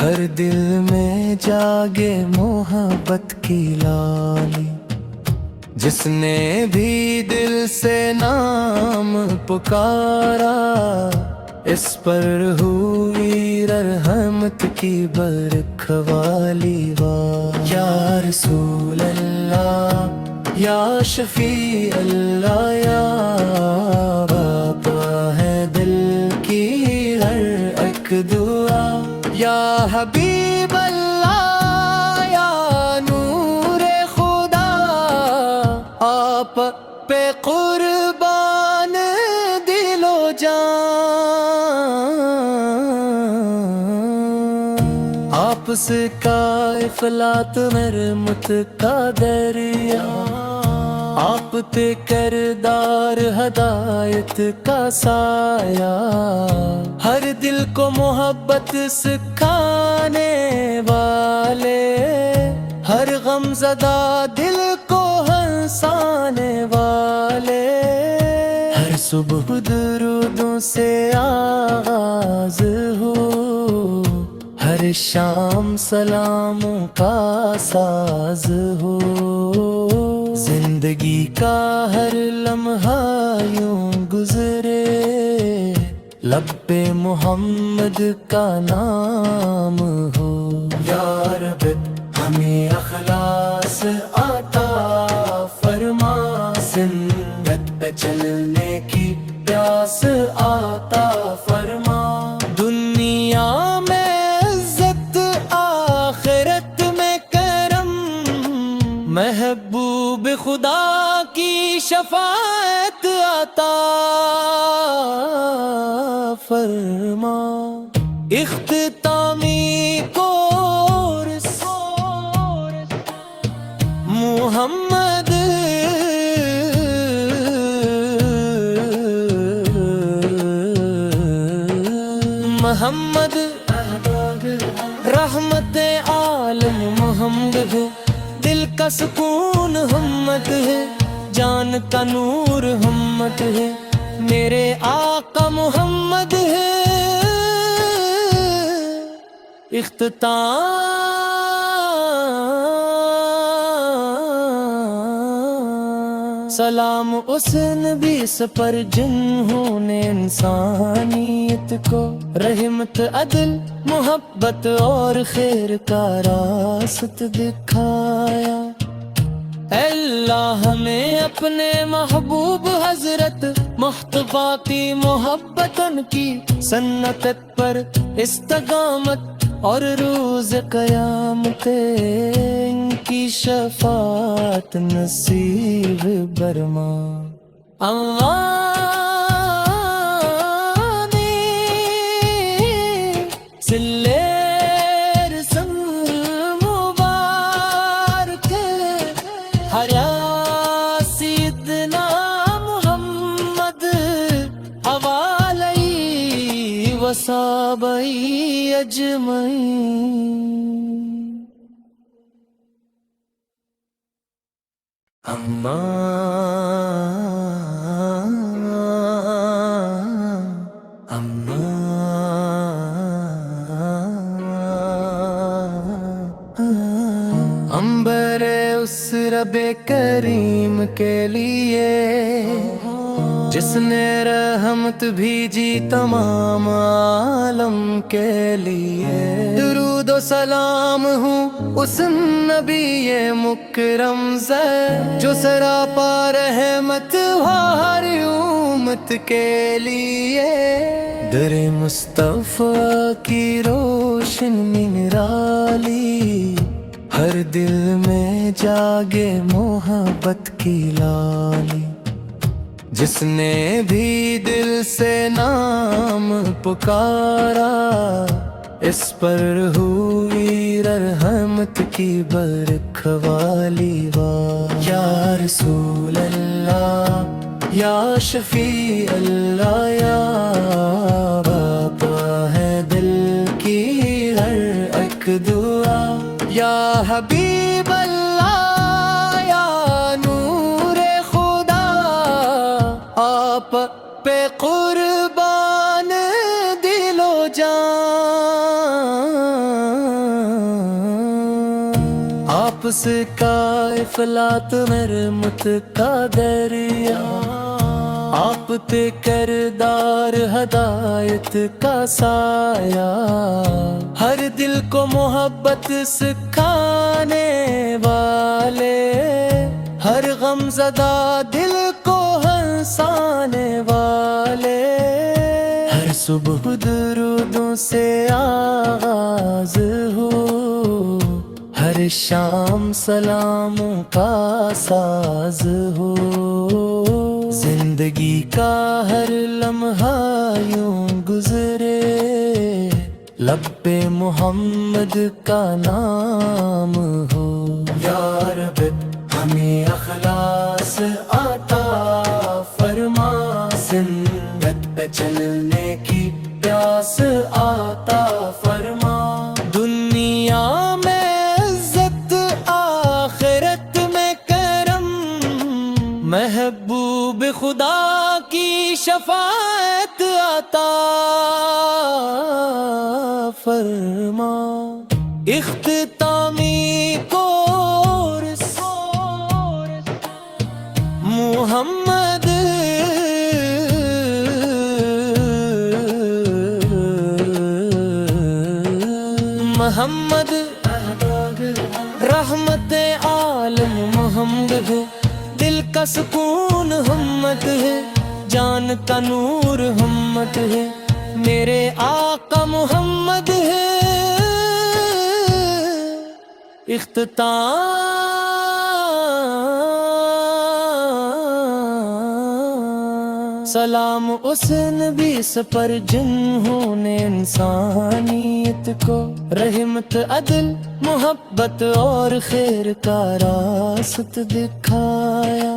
ہر دل میں جاگے محبت کی لالی، جس نے بھی دل سے نام پکارا، اس پر ہوئی رحمت کی برکھوالی واہ۔ یا رسول اللہ، یا شفیع اللہ، یا باپا ہے دل کی ہر ایک دعا، یا حبیب اللہ، یا نور خدا، آپ پہ قربان دل و جان، آپ سے کا افلاط مرمت کا دریا، آپ تے کردار ہدایت کا سایہ، ہر دل کو محبت سکھانے والے، ہر غم زدہ دل کو ہنسانے والے، ہر صبح درودوں سے آغاز ہو، ہر شام سلاموں کا ساز ہو، زندگی کا ہر لمحہ یوں گزرے، لب پہ محمد کا نام ہو۔ یا رب ہمیں اخلاص عطا فرما، سنت پہ چلنے کی پیاس عطا فرما، دنیا میں عزت آخرت میں کرم، محبوب خدا کی شفاعت عطا فرما، اختتامی کورس محمد محمد رحمت عالم محمد ہے، دل کا سکون ہمت ہے، جان کا نور ہمت ہے، میرے آقا محمد ہے۔ اختتام سلام اس نبی سے پر جنہوں نے انسانیت کو رحمت، عدل، محبت اور خیر کا راست دکھایا۔ اے اللہ ہمیں اپنے محبوب حضرت مصطفیٰ کی محبت، ان کی سنت پر استقامت، اور روز قیامت ان کی شفاعت نصیب برما۔ آمین سلیر سم مبارک ہریا سیدنا محمد حوالی وصحابہ اجمعین۔ امبر اس رب کریم کے لیے جس نے رحمت بھیجی تمام عالم کے لیے، درود و سلام ہوں اس نبی مکرم سے جو سراپا رحمت ہر امت کے لیے، در مصطفیٰ کی روشن نرالی، ہر دل میں جاگے محبت کی لالی، جس نے بھی دل سے نام پکارا، اس پر ہوئی رحمت کی برکھوالی واہ۔ یا رسول اللہ، یا شفیع اللہ، یا باپا ہے دل کی ہر ایک دعا، یا حبیب اللہ، یا نور خدا، آپ پہ قربان دل و جان۔ آپس کا افلاط مرمت کا دریا آپ تے کردار ہدایت کا سایہ ہر دل کو محبت سکھانے والے ہر غم زدہ دل کو ہنسانے والے ہر صبح درودوں سے آغاز ہو ہر شام سلاموں کا ساز ہو زندگی کا ہر لمحہ یوں گزرے لب پہ محمد کا نام ہو یا رب ہمیں اخلاص عطا فرما سنت پہ چلنے کی پیاس عطا فرما دنیا میں عزت آخرت میں کرم محبوب خدا کی شفاعت عطا فرما اختتامی کورس محمد محمد رحمت عالم محمد ہے دل کا سکون ہمت ہے جان کا نور ہمت ہے میرے آقا محمد ہے اختتام سلام اس نبی پر جنہوں نے انسانیت کو رحمت عدل محبت اور خیر کا راست دکھایا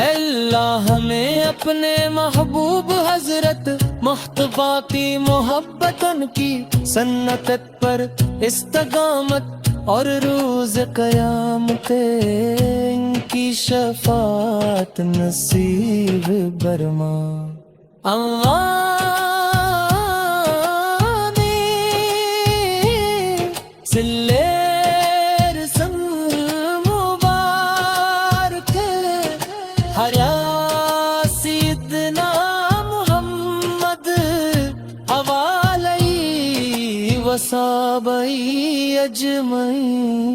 اللہ ہمیں اپنے محبوب حضرت مصطفیٰ کی محبت ان کی سنت پر استقامت اور روز قیامت ان کی شفاعت نصیب برما آمین سلیر سم مبارک ہریا سیدنا محمد حوالی وصحابہ اجمعین